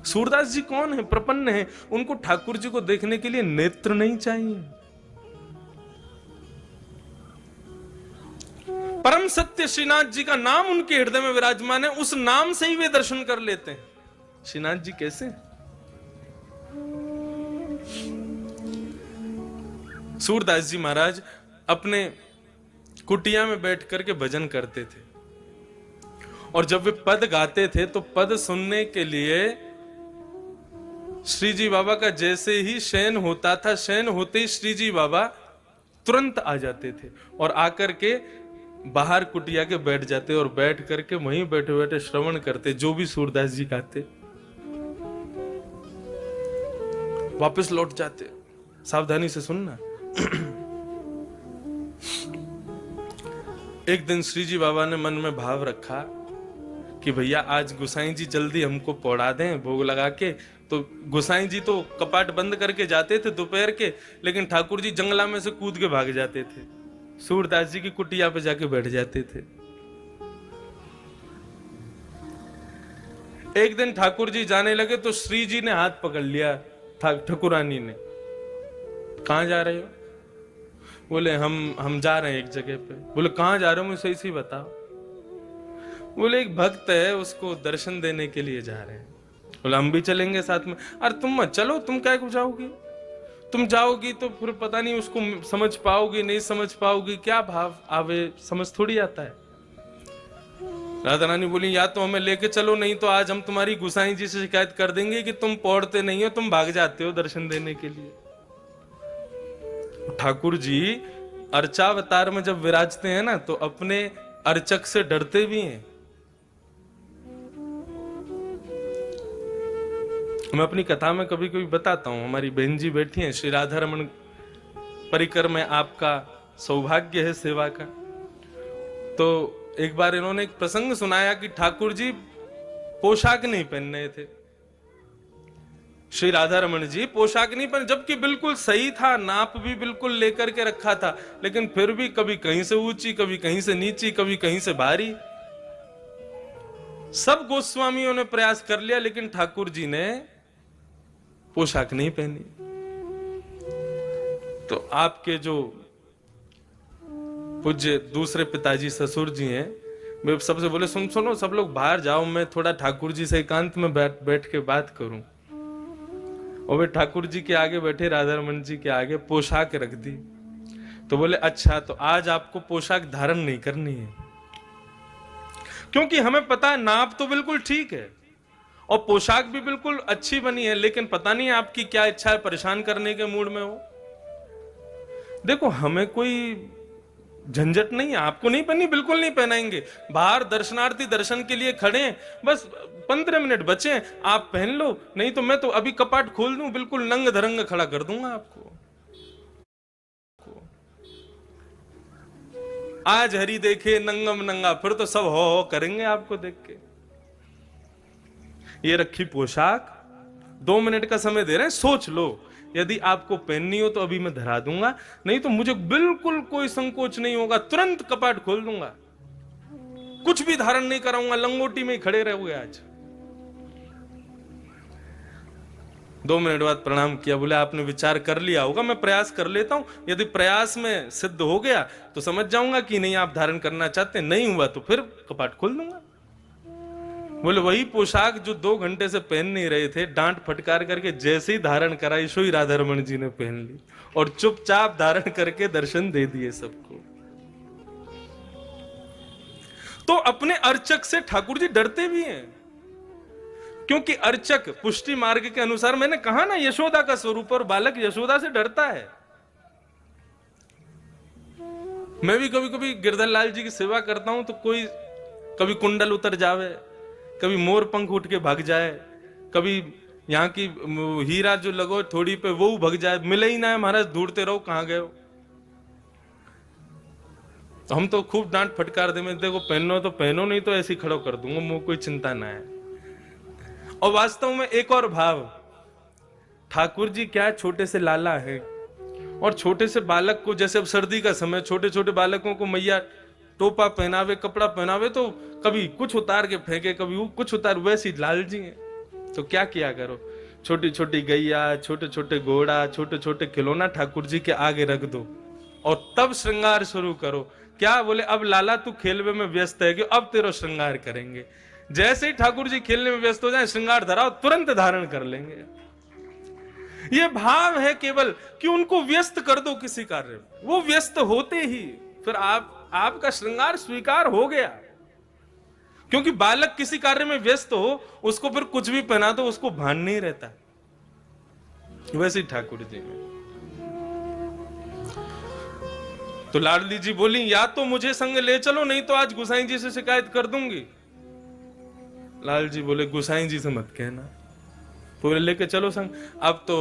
सूरदास जी कौन है? प्रपन्न है। उनको ठाकुर जी को देखने के लिए नेत्र नहीं चाहिए। परम सत्य श्रीनाथ जी का नाम उनके हृदय में विराजमान है, उस नाम से ही वे दर्शन कर लेते हैं। श्रीनाथ जी कैसे? सूरदास जी महाराज अपने कुटिया में बैठ करके भजन करते थे, और जब वे पद गाते थे तो पद सुनने के लिए श्री जी बाबा का जैसे ही शयन होता था, शयन होते ही श्री जी बाबा तुरंत आ जाते थे और आकर के बाहर कुटिया के बैठ जाते और बैठ करके वहीं बैठे बैठे श्रवण करते जो भी सूरदास जी गाते, वापस लौट जाते। सावधानी से सुनना। एक दिन श्री जी बाबा ने मन में भाव रखा कि भैया आज गोसाई जी जल्दी हमको पौड़ा दें भोग लगा के। तो गोसाई जी तो कपाट बंद करके जाते थे दोपहर के, लेकिन ठाकुर जी जंगला में से कूद के भाग जाते थे, सूरदास जी की कुटिया पे जाके बैठ जाते थे। एक दिन ठाकुर जी जाने लगे तो श्री जी ने हाथ पकड़ लिया ठाकुरानी ने। कहां जा रहे हो? बोले हम जा रहे हैं एक जगह पे। बोले कहां जा रहे हो? मुझे सही बताओ। बोले एक भक्त है, उसको दर्शन देने के लिए जा रहे हैं। बोले हम भी चलेंगे साथ में। अरे तुम मत चलो, तुम क्या को जाओगी? तुम जाओगी तो फिर पता नहीं उसको समझ पाओगी नहीं समझ पाओगी, क्या भाव आवे समझ थोड़ी आता है। राधा रानी बोली या तो हमें लेके चलो, नहीं तो आज हम तुम्हारी गोसाई जी से शिकायत कर देंगे कि तुम पौड़ते नहीं हो, तुम भाग जाते हो दर्शन देने के लिए। ठाकुर जी अर्चावतार में जब विराजते हैं ना तो अपने अर्चक से डरते भी हैं। मैं अपनी कथा में कभी कभी बताता हूं, हमारी बहन जी बैठी हैं, श्री राधा रमन परिकर में आपका सौभाग्य है सेवा का। तो एक बार इन्होंने एक प्रसंग सुनाया कि ठाकुर जी पोशाक नहीं पहन रहे थे। श्री राधा रमन जी पोशाक नहीं पहन, जबकि बिल्कुल सही था, नाप भी बिल्कुल लेकर के रखा था, लेकिन फिर भी कभी कहीं से ऊंची, कभी कहीं से नीची, कभी कहीं से भारी। सब गोस्वामियों ने प्रयास कर लिया, लेकिन ठाकुर जी ने पोशाक नहीं पहनी। तो आपके जो पूज्य दूसरे पिताजी ससुर जी हैं, वे सबसे बोले सुनो सब लोग बाहर जाओ, मैं थोड़ा ठाकुर जी से एकांत में बैठ के बात करूं। और वे ठाकुर जी के आगे बैठे, राधा रमन जी के आगे पोशाक रख दी। तो बोले अच्छा, तो आज आपको पोशाक धारण नहीं करनी है, क्योंकि हमें पता है नाप तो बिल्कुल ठीक है और पोशाक भी बिल्कुल अच्छी बनी है, लेकिन पता नहीं आपकी क्या इच्छा है, परेशान करने के मूड में हो। देखो हमें कोई झंझट नहीं है, आपको नहीं पहनी बिल्कुल नहीं पहनाएंगे। बाहर दर्शनार्थी दर्शन के लिए खड़े हैं, बस 15 मिनट बचे हैं, आप पहन लो, नहीं तो मैं तो अभी कपाट खोल दूं, बिल्कुल नंग धरंग खड़ा कर दूंगा आपको। आज हरी देखे नंगम नंगा, फिर तो सब हो करेंगे आपको देख के। ये रखी पोशाक, 2 मिनट का समय दे रहे हैं, सोच लो, यदि आपको पहननी हो तो अभी मैं धरा दूंगा, नहीं तो मुझे बिल्कुल कोई संकोच नहीं होगा, तुरंत कपाट खोल दूंगा, कुछ भी धारण नहीं कराऊंगा, लंगोटी में ही खड़े रहोगे आज। 2 मिनट बाद प्रणाम किया, बोले आपने विचार कर लिया होगा, मैं प्रयास कर लेता हूं, यदि प्रयास में सिद्ध हो गया तो समझ जाऊंगा कि नहीं आप धारण करना चाहते, नहीं हुआ तो फिर कपाट खोल दूंगा। बोले वही पोशाक जो 2 घंटे से पहन नहीं रहे थे, डांट फटकार करके जैसे ही धारण कराई, सो ही राधा रमन जी ने पहन ली और चुपचाप धारण करके दर्शन दे दिए सबको। तो अपने अर्चक से ठाकुर जी डरते भी हैं, क्योंकि अर्चक पुष्टि मार्ग के अनुसार, मैंने कहा ना यशोदा का स्वरूप, और बालक यशोदा से डरता है। मैं भी कभी कभी गिरधर लाल जी की सेवा करता हूं तो कोई कभी कुंडल उतर जावे, कभी मोर पंख उठ के भाग जाए, कभी यहाँ की हीरा जो लगो थोड़ी पे वो भाग जाए, मिले ही ना है महाराज, ढूंढते रहो कहां गए हो। तो हम तो खूब डांट फटकार दे, मैं देखो पहनो तो पहनो, नहीं तो ऐसे ही खड़ो कर दूंगा, मुझे कोई चिंता ना है। और वास्तव में एक और भाव, ठाकुर जी क्या छोटे से लाला है, और छोटे से बालक को, जैसे अब सर्दी का समय, छोटे छोटे बालकों को मैया टोपा पहनावे, कपड़ा पहनावे, तो कभी कुछ उतार के फेंके, कभी कुछ उतार, वैसी लाल जी हैं। तो क्या किया करो, छोटी छोटी गैया, छोटे छोटे घोड़ा, छोटे छोटे खिलौना ठाकुर जी के आगे रख दो और तब श्रृंगार शुरू करो। क्या बोले, अब लाला तू खेलवे में व्यस्त है कि अब तेरा श्रृंगार करेंगे। जैसे ही ठाकुर जी खेलने में व्यस्त हो जाए, श्रृंगार धराओ, तुरंत धारण कर लेंगे। ये भाव है केवल कि उनको व्यस्त कर दो किसी कार्य में, वो व्यस्त होते ही फिर आपका श्रृंगार स्वीकार हो गया। क्योंकि बालक किसी कार्य में व्यस्त हो, उसको फिर कुछ भी पहना दो उसको भान नहीं रहता। वैसे ही ठाकुर जी में। तो लाडली जी बोली, या तो मुझे संग ले चलो, नहीं तो आज गुसाई जी से शिकायत कर दूंगी। लाल जी बोले, गुसाई जी से मत कहना। पूरे लेके चलो संग। अब तो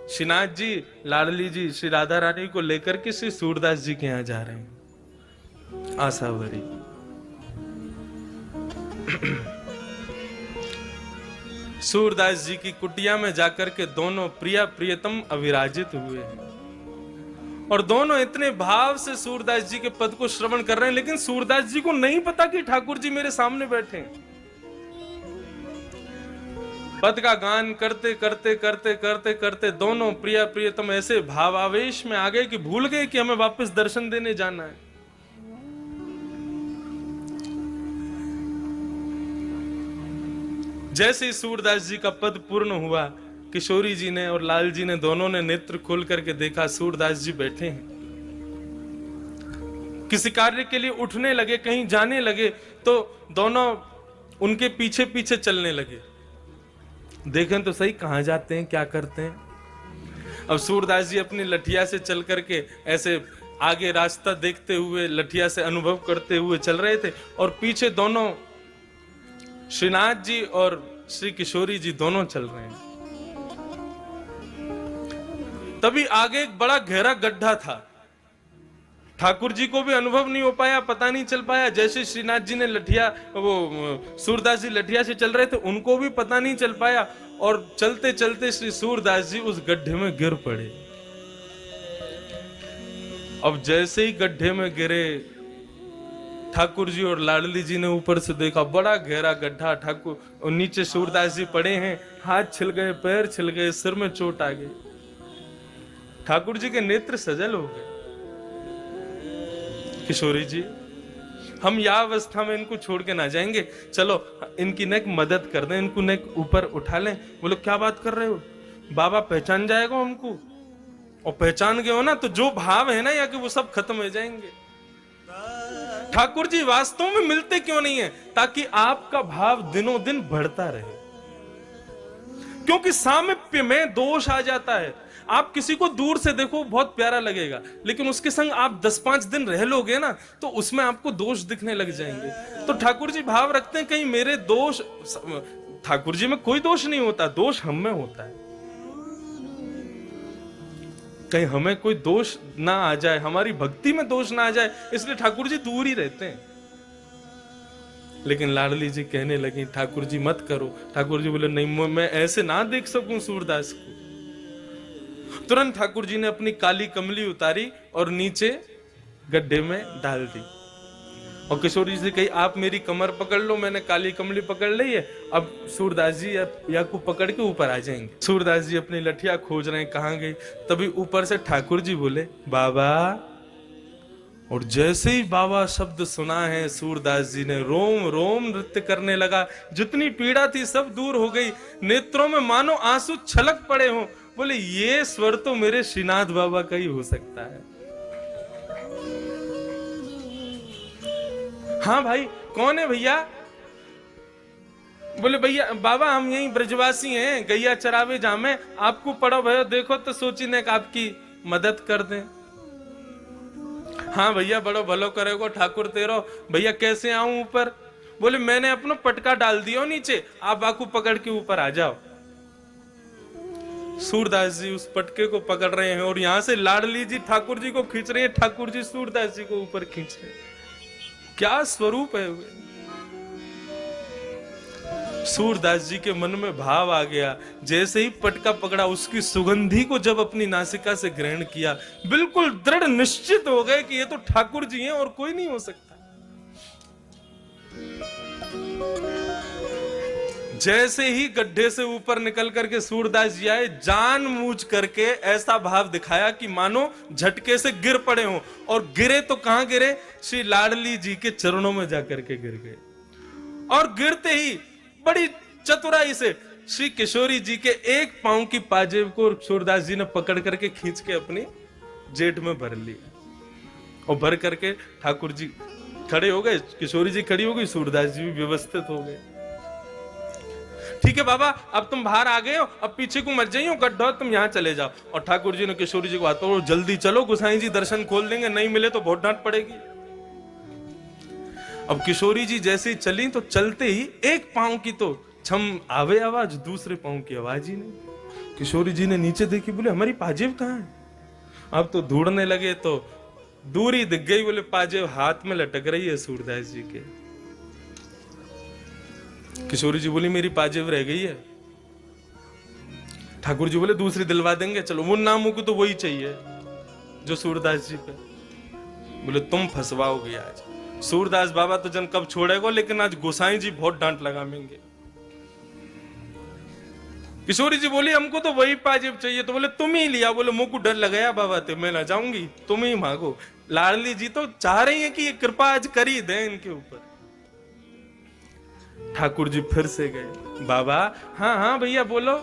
श्रीनाथ जी, लाडली जी श्री राधा रानी को लेकर के श्री सूरदास जी के यहां जा रहे हैं। आशावरी सूरदास जी की कुटिया में जाकर के दोनों प्रिया प्रियतम अविराजित हुए हैं और दोनों इतने भाव से सूरदास जी के पद को श्रवण कर रहे हैं, लेकिन सूरदास जी को नहीं पता कि ठाकुर जी मेरे सामने बैठे हैं। पद का गान करते करते करते करते करते दोनों प्रिया प्रियतम ऐसे भावावेश में आ गए कि भूल गए कि हमें वापस दर्शन देने जाना है। जैसे ही सूरदास जी का पद पूर्ण हुआ, किशोरी जी ने और लाल जी ने दोनों ने नेत्र खोल करके देखा, सूरदास जी बैठे हैं। किसी कार्य के लिए उठने लगे, कहीं जाने लगे, तो दोनों उनके पीछे पीछे चलने लगे। देखें तो सही कहां जाते हैं, क्या करते हैं। अब सूरदास जी अपनी लठिया से चल करके ऐसे आगे रास्ता देखते हुए, लठिया से अनुभव करते हुए चल रहे थे और पीछे दोनों श्रीनाथ जी और श्री किशोरी जी दोनों चल रहे हैं। तभी आगे एक बड़ा गहरा गड्ढा था। ठाकुर जी को भी अनुभव नहीं हो पाया, पता नहीं चल पाया। जैसे श्रीनाथ जी ने लठिया, वो सूरदास जी लठिया से चल रहे थे, उनको भी पता नहीं चल पाया और चलते चलते श्री सूरदास जी उस गड्ढे में गिर पड़े। अब जैसे ही गड्ढे में गिरे, ठाकुर जी और लाडली जी ने ऊपर से देखा, बड़ा गहरा गड्ढा। ठाकुर और नीचे सूरदास जी पड़े हैं, हाथ छिल गए, पैर छिल गए, सिर में चोट आ गई। ठाकुर जी के नेत्र सजल हो गए। किशोरी जी, हम यह अवस्था में इनको छोड़ के ना जाएंगे, चलो इनकी नेक मदद कर दें, इनको नेक ऊपर उठा लें। बोलो क्या बात कर रहे हो, बाबा पहचान जाएगा हमको, और पहचान गए हो ना तो जो भाव है ना या कि वो सब खत्म हो जाएंगे। ठाकुर जी वास्तव में मिलते क्यों नहीं है, ताकि आपका भाव दिनों दिन बढ़ता रहे। क्योंकि सामीप्य में दोष आ जाता है। आप किसी को दूर से देखो बहुत प्यारा लगेगा, लेकिन उसके संग आप 10-5 दिन रह लोगे ना तो उसमें आपको दोष दिखने लग जाएंगे। तो ठाकुर जी भाव रखते हैं कहीं मेरे दोष, ठाकुर जी में कोई दोष नहीं होता, दोष हम में होता है। कहीं हमें कोई दोष ना आ जाए, हमारी भक्ति में दोष ना आ जाए, इसलिए ठाकुर जी दूर ही रहते हैं। लेकिन लाडली जी कहने लगी, ठाकुर जी मत करो। ठाकुर जी बोले, नहीं, मैं ऐसे ना देख सकूं सूरदास को। तुरंत ठाकुर जी ने अपनी काली कमली उतारी और नीचे गड्ढे में डाल दी और किशोरी जी कही, आप मेरी कमर पकड़ लो, मैंने काली कमली पकड़ ली है, अब सूरदास जी या को पकड़ के ऊपर आ जाएंगे। सूरदास जी अपनी लठिया खोज रहे हैं कहां गई, तभी ऊपर से ठाकुर जी बोले, बाबा। और जैसे ही बाबा शब्द सुना है, सूरदास जी ने रोम रोम नृत्य करने लगा। जितनी पीड़ा थी सब दूर हो गई, नेत्रों में मानो आंसू छलक पड़े हों। बोले, ये स्वर तो मेरे श्रीनाथ बाबा का ही हो सकता है। हाँ भाई, कौन है भैया? बोले, भैया बाबा हम यहीं ब्रजवासी हैं, गैया चरावे जामे, आपको पड़ो भयो देखो तो सोची ने आपकी मदद कर दें। हाँ भैया, बड़ो भलो करेगो ठाकुर तेरो। भैया कैसे आऊं ऊपर? बोले, मैंने अपना पटका डाल दियो नीचे, आप बाकू पकड़ के ऊपर आ जाओ। सूरदास जी उस पटके को पकड़ रहे हैं और यहां से लाडली जी ठाकुर जी को खींच रहे हैं, ठाकुर जी सूरदास जी को ऊपर खींच रहे हैं। क्या स्वरूप है वे। सूरदास जी के मन में भाव आ गया, जैसे ही पटका पकड़ा उसकी सुगंधी को जब अपनी नासिका से ग्रहण किया, बिल्कुल दृढ़ निश्चित हो गए कि ये तो ठाकुर जी हैं और कोई नहीं हो सकता। जैसे ही गड्ढे से ऊपर निकल करके सूरदास जी आए, जानबूझ करके ऐसा भाव दिखाया कि मानो झटके से गिर पड़े हों, और गिरे तो कहां गिरे, श्री लाडली जी के चरणों में जाकर के गिर गए। और गिरते ही बड़ी चतुराई से श्री किशोरी जी के एक पांव की पाजेब को सूरदास जी ने पकड़ करके खींच के अपनी जेठ में भर लिया, और भर करके ठाकुर जी खड़े हो गए, किशोरी जी खड़ी हो गई, सूरदास जी भी व्यवस्थित हो गए। ठीक है बाबा, अब तुम बाहर आ गए हो, अब पीछे को मत जाइए, गड्ढा तुम यहाँ चले जाओ। और ठाकुर जी ने किशोरी जी को बात करो, जल्दी चलो, गोसाई जी दर्शन खोल देंगे, नहीं मिले तो बहुत डांट पड़ेगी। अब किशोरी जी जैसे ही चली, तो चलते ही एक पांव की तो छम आवे आवाज, दूसरे पांव की आवाज ही नहीं। किशोरी जी ने नीचे देखी, बोले हमारी पाजेब कहाँ है? अब तो ढूंढने लगे तो दूरी दिख गई, बोले पाजेब हाथ में लटक रही है सूरदास जी के। किशोरी जी बोली मेरी पाजेब रह गई है। ठाकुर जी बोले दूसरी दिलवा देंगे, चलो। वो नामों को तो वही चाहिए जो सूरदास जी पे। बोले तुम फंसवाओगे आज, सूरदास बाबा तो जन कब छोड़ेगा, लेकिन आज गोसाई जी बहुत डांट लगाएंगे। किशोरी जी बोली हमको तो वही पाजेब चाहिए। तो बोले तुम ही लिया। बोले मुंह को डर लगाया बाबा ते, मैं ना जाऊंगी, तुम ही मांगो। लाडली जी तो चाह रही है कि ये कृपा आज कर ही दे इनके ऊपर। ठाकुर जी फिर से गए, बाबा हाँ हाँ भैया बोलो,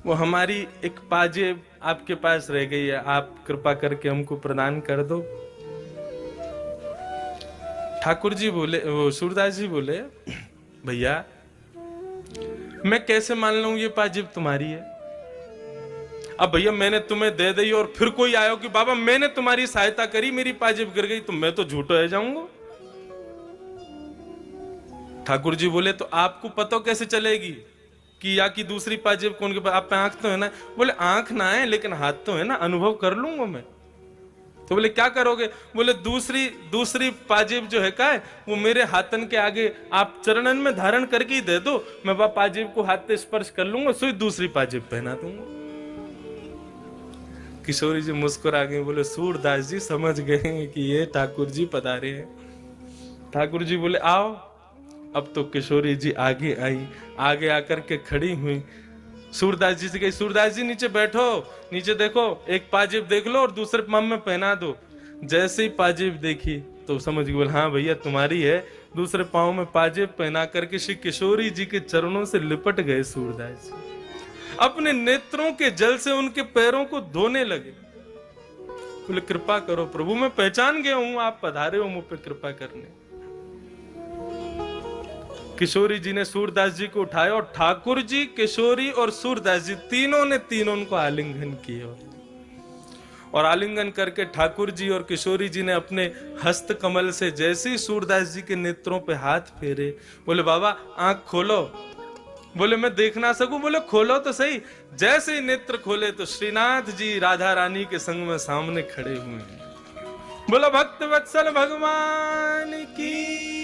वो हमारी एक पाजेब आपके पास रह गई है, आप कृपा करके हमको प्रदान कर दो। ठाकुर जी बोले, वो सूरदास जी बोले भैया मैं कैसे मान लूं ये पाजेब तुम्हारी है? अब भैया मैंने तुम्हें दे दी और फिर कोई आयो कि बाबा मैंने तुम्हारी सहायता करी, मेरी पाजेब गिर गई, तो मैं तो झूठो है जाऊंगा। ठाकुर जी बोले तो आपको पता कैसे चलेगी कि या की दूसरी पाजेब कौन के पास? आप पे आंख तो है ना? बोले आंख ना है लेकिन हाथ तो है ना, अनुभव कर लूंगा मैं। तो बोले क्या करोगे? बोले दूसरी पाजेब जो है का है, वो मेरे हाथन के आगे आप चरणन में धारण करके ही दे दो, मैं वह पाजेब को हाथ से स्पर्श कर लूंगा, सो दूसरी पाजेब पहना दूंगा। किशोरी जी मुस्कुरा गए, बोले सूरदास जी समझ गए कि ये ठाकुर जी पधारे हैं। ठाकुर जी बोले आओ। अब तो किशोरी जी आगे आई, आगे आकर के खड़ी हुई, सूरदास जी से कही सूरदास जी नीचे बैठो, नीचे देखो, एक पाजेब देख लो और दूसरे पाँव में पहना दो। जैसे ही पाजेब देखी तो समझ गई, बोले हाँ भैया तुम्हारी है। दूसरे पाँव में पाजेब पहना करके श्री किशोरी जी के चरणों से लिपट गए सूरदास जी, अपने नेत्रों के जल से उनके पैरों को धोने लगे। बोले कृपा करो प्रभु, मैं पहचान गया हूं आप पधारे हो मुझ पे कृपा करने। किशोरी जी ने सूरदास जी को उठाया और ठाकुर जी, किशोरी और सूरदास जी तीनों को आलिंगन किया। और आलिंगन करके ठाकुर जी और किशोरी जी ने अपने हस्त कमल से जैसे ही सूरदास जी के नेत्रों पे हाथ फेरे, बोले बाबा आंख खोलो। बोले मैं देख ना सकूं? बोले खोलो तो सही। जैसे ही नेत्र खोले तो श्रीनाथ जी राधा रानी के संग में सामने खड़े हुए हैं। बोला भक्त वत्सल भगवान की